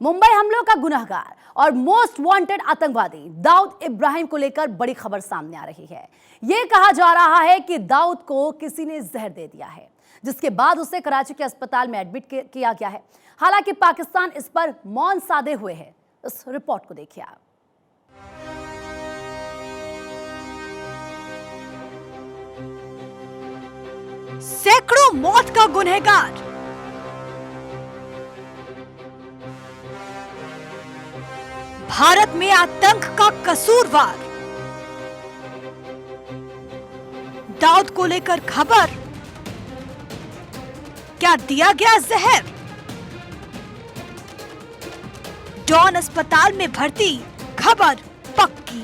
मुंबई हमलों का गुनहगार और मोस्ट वांटेड आतंकवादी दाऊद इब्राहिम को लेकर बड़ी खबर सामने आ रही है। यह कहा जा रहा है कि दाऊद को किसी ने जहर दे दिया है, जिसके बाद उसे कराची के अस्पताल में एडमिट किया गया है। हालांकि पाकिस्तान इस पर मौन साधे हुए है। इस रिपोर्ट को देखिए आप। सैकड़ों मौत का गुनहगार, भारत में आतंक का कसूरवार, दाऊद को लेकर खबर, क्या दिया गया जहर? डॉन अस्पताल में भर्ती, खबर पक्की।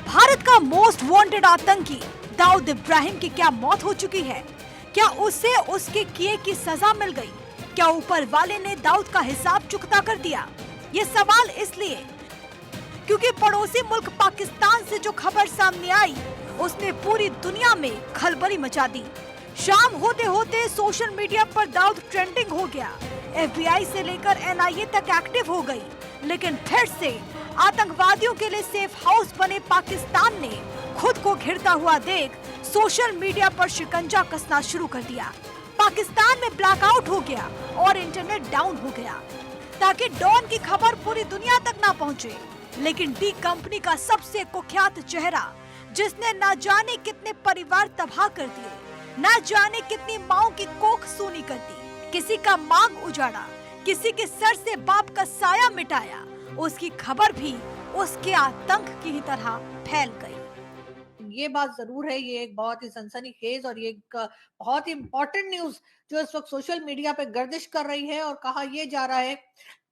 भारत का मोस्ट वांटेड आतंकी दाऊद इब्राहिम की क्या मौत हो चुकी है? क्या उसे उसके किए की सजा मिल गई? क्या ऊपर वाले ने दाऊद का हिसाब चुकता कर दिया? ये सवाल इसलिए क्योंकि पड़ोसी मुल्क पाकिस्तान से जो खबर सामने आई उसने पूरी दुनिया में खलबली मचा दी। शाम होते होते सोशल मीडिया पर दाऊद ट्रेंडिंग हो गया। FBI से लेकर NIA तक एक्टिव हो गई। लेकिन फिर से आतंकवादियों के लिए सेफ हाउस बने पाकिस्तान ने खुद को घिरता हुआ देख सोशल मीडिया पर शिकंजा कसना शुरू कर दिया। पाकिस्तान में ब्लैकआउट हो गया और इंटरनेट डाउन हो गया ताकि डॉन की खबर पूरी दुनिया तक ना पहुंचे। लेकिन डी कंपनी का सबसे कुख्यात चेहरा, जिसने ना जाने कितने परिवार तबाह कर दिए, ना जाने कितनी माओ की कोख सूनी कर दी, किसी का मांग उजाड़ा, किसी के सर से बाप का साया मिटाया, उसकी खबर भी उसके आतंक की ही तरह फैल गई। ये बात जरूर है, ये एक बहुत ही सनसनीखेज और ये एक बहुत ही इम्पोर्टेंट न्यूज जो इस वक्त सोशल मीडिया पे गर्दिश कर रही है। और कहा यह जा रहा है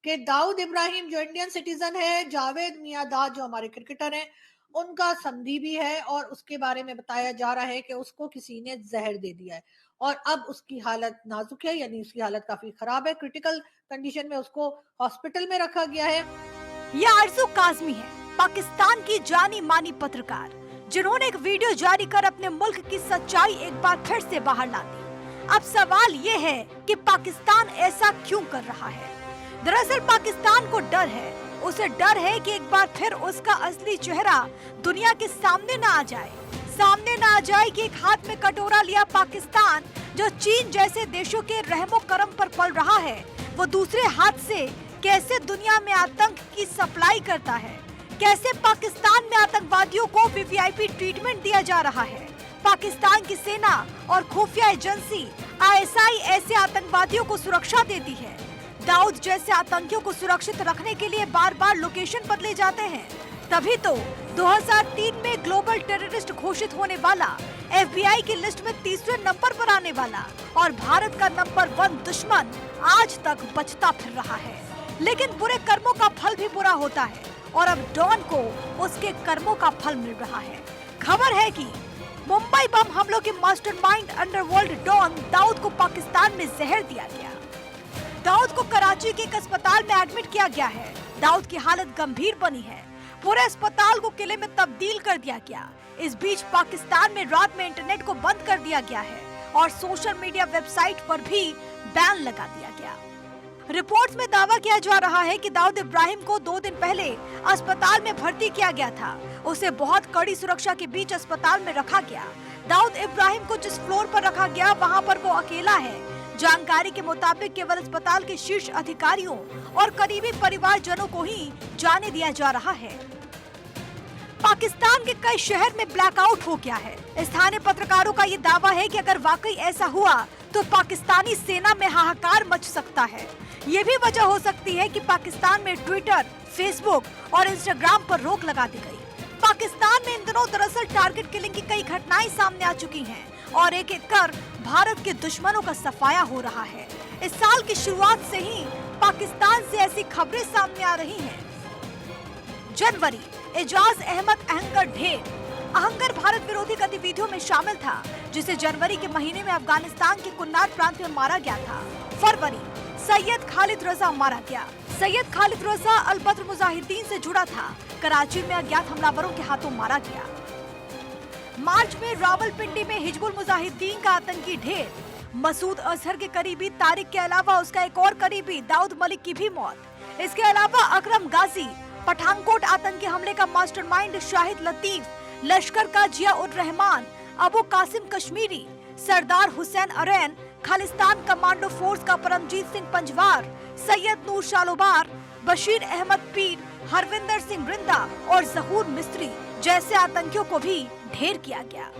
कि दाऊद इब्राहिम जो इंडियन सिटीजन है, जावेद मियांदाद जो हमारे क्रिकेटर हैं, उनका संधि भी है और उसके बारे में बताया जा रहा है कि उसको किसी ने जहर दे दिया है और अब उसकी हालत नाजुक है, यानी उसकी हालत काफी खराब है। क्रिटिकल कंडीशन में उसको हॉस्पिटल में रखा गया है। यह आरजू काजमी है, पाकिस्तान की जानी मानी पत्रकार, जिन्होंने एक वीडियो जारी कर अपने मुल्क की सच्चाई एक बार फिर से बाहर ला दी। अब सवाल ये है कि पाकिस्तान ऐसा क्यों कर रहा है? दरअसल पाकिस्तान को डर है, उसे डर है कि एक बार फिर उसका असली चेहरा दुनिया के सामने न आ जाए कि एक हाथ में कटोरा लिया पाकिस्तान, जो चीन जैसे देशों के रहमो करम पर पल रहा है, वो दूसरे हाथ से कैसे दुनिया में आतंक की सप्लाई करता है, कैसे पाकिस्तान में आतंकवादियों को VVIP ट्रीटमेंट दिया जा रहा है। पाकिस्तान की सेना और खुफिया एजेंसी ISI ऐसे आतंकवादियों को सुरक्षा देती है। दाऊद जैसे आतंकियों को सुरक्षित रखने के लिए बार बार लोकेशन बदले जाते हैं। तभी तो 2003 में ग्लोबल टेररिस्ट घोषित होने वाला, FBI की लिस्ट में तीसरे नंबर पर आने वाला और भारत का नंबर 1 दुश्मन आज तक बचता फिर रहा है। लेकिन बुरे कर्मों का फल भी बुरा होता है और अब डॉन को उसके कर्मों का फल मिल रहा है। खबर है कि मुंबई बम हमलों के मास्टरमाइंड अंडरवर्ल्ड डॉन दाऊद को पाकिस्तान में जहर दिया गया। दाऊद को कराची के एक अस्पताल में एडमिट किया गया है। दाऊद की हालत गंभीर बनी है। पूरे अस्पताल को किले में तब्दील कर दिया गया। इस बीच पाकिस्तान में रात में इंटरनेट को बंद कर दिया गया है और सोशल मीडिया वेबसाइट पर भी बैन लगा दिया गया। रिपोर्ट्स में दावा किया जा रहा है कि दाऊद इब्राहिम को 2 दिन पहले अस्पताल में भर्ती किया गया था। उसे बहुत कड़ी सुरक्षा के बीच अस्पताल में रखा गया। दाऊद इब्राहिम को जिस फ्लोर पर रखा गया वहां पर वो अकेला है। जानकारी के मुताबिक केवल अस्पताल के शीर्ष अधिकारियों और करीबी परिवारजनों को ही जाने दिया जा रहा है। पाकिस्तान के कई शहर में ब्लैकआउट हो गया है। स्थानीय पत्रकारों का ये दावा है कि अगर वाकई ऐसा हुआ तो पाकिस्तानी सेना में हाहाकार मच सकता है। ये भी वजह हो सकती है कि पाकिस्तान में ट्विटर, फेसबुक और इंस्टाग्राम पर रोक लगा दी गई। पाकिस्तान में इन दिनों दरअसल टारगेट किलिंग की कई घटनाएं सामने आ चुकी हैं और एक एक कर भारत के दुश्मनों का सफाया हो रहा है। इस साल की शुरुआत से ही पाकिस्तान से ऐसी खबरें सामने आ रही हैं। जनवरी, एजाज अहमद अहंगर ढेर अहंगर भारत विरोधी गतिविधियों में शामिल था, जिसे जनवरी के महीने में अफगानिस्तान के कुन्नार प्रांत में मारा गया था। फरवरी, सैयद खालिद रजा मारा गया। सैयद खालिद रजा अल-बद्र मुजाहिदीन से जुड़ा था। कराची में अज्ञात हमलावरों के हाथों मारा गया। मार्च में रावलपिंडी में हिजबुल मुजाहिदीन का आतंकी ढेर। मसूद अजहर के करीबी तारिक के अलावा उसका एक और करीबी दाऊद मलिक की भी मौत। इसके अलावा अकरम गाजी, पठानकोट आतंकी हमले का मास्टरमाइंड शाहिद लतीफ, लश्कर का जिया उर रहमान, अबू कासिम कश्मीरी, सरदार हुसैन अरैन, खालिस्तान कमांडो फोर्स का परमजीत सिंह पंजवार, सैयद नूर शालोबार, बशीर अहमद पीर, हरविंदर सिंह रिंदा और जहूर मिस्त्री जैसे आतंकियों को भी ढेर किया गया।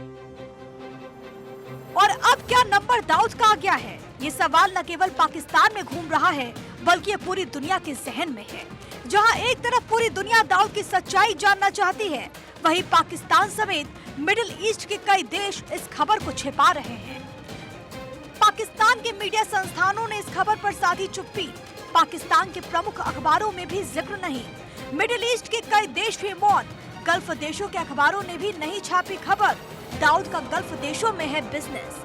और अब क्या नंबर दाऊद का आ गया है? ये सवाल न केवल पाकिस्तान में घूम रहा है बल्कि ये पूरी दुनिया के जहन में है। जहां एक तरफ पूरी दुनिया दाऊद की सच्चाई जानना चाहती है, वहीं पाकिस्तान समेत मिडिल ईस्ट के कई देश इस खबर को छिपा रहे हैं। पाकिस्तान के मीडिया संस्थानों ने इस खबर पर साधी चुप्पी। पाकिस्तान के प्रमुख अखबारों में भी जिक्र नहीं। मिडिल ईस्ट के कई देश भी मौन। गल्फ देशों के अखबारों ने भी नहीं छापी खबर। दाऊद का गल्फ देशों में है बिजनेस।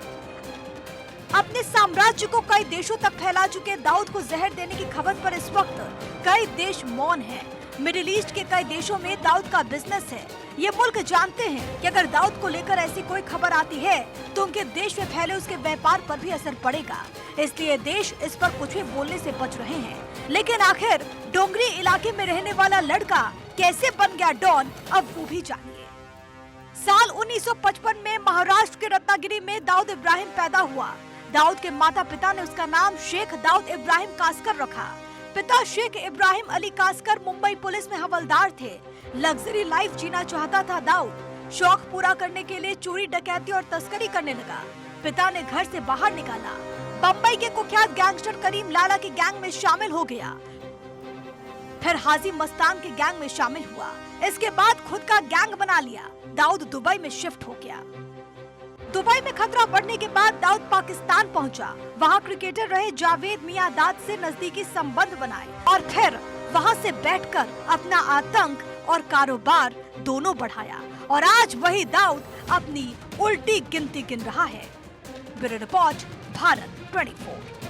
अपने साम्राज्य को कई देशों तक फैला चुके दाऊद को जहर देने की खबर पर इस वक्त कई देश मौन हैं। मिडिल ईस्ट के कई देशों में दाऊद का बिजनेस है। ये मुल्क जानते हैं कि अगर दाऊद को लेकर ऐसी कोई खबर आती है तो उनके देश में फैले उसके व्यापार पर भी असर पड़ेगा। इसलिए देश इस पर कुछ भी बोलने से बच रहे हैं। लेकिन आखिर डोंगरी इलाके में रहने वाला लड़का कैसे बन गया डॉन, अब वो भी जानिए। साल 1955 में महाराष्ट्र के रत्नागिरी में दाऊद इब्राहिम पैदा हुआ। दाऊद के माता पिता ने उसका नाम शेख दाऊद इब्राहिम कासकर रखा। पिता शेख इब्राहिम अली कासकर मुंबई पुलिस में हवलदार थे। लग्जरी लाइफ जीना चाहता था दाऊद। शौक पूरा करने के लिए चोरी, डकैती और तस्करी करने लगा। पिता ने घर से बाहर निकाला। बम्बई के कुख्यात गैंगस्टर करीम लाला के गैंग में शामिल हो गया। फिर हाजी मस्तान के गैंग में शामिल हुआ। इसके बाद खुद का गैंग बना लिया। दाऊद दुबई में शिफ्ट हो गया। दुबई में खतरा बढ़ने के बाद दाऊद पाकिस्तान पहुंचा। वहां क्रिकेटर रहे जावेद मियांदाद से नजदीकी संबंध बनाए और फिर वहां से बैठकर अपना आतंक और कारोबार दोनों बढ़ाया। और आज वही दाऊद अपनी उल्टी गिनती गिन रहा है। Bureau report, Bharat 24।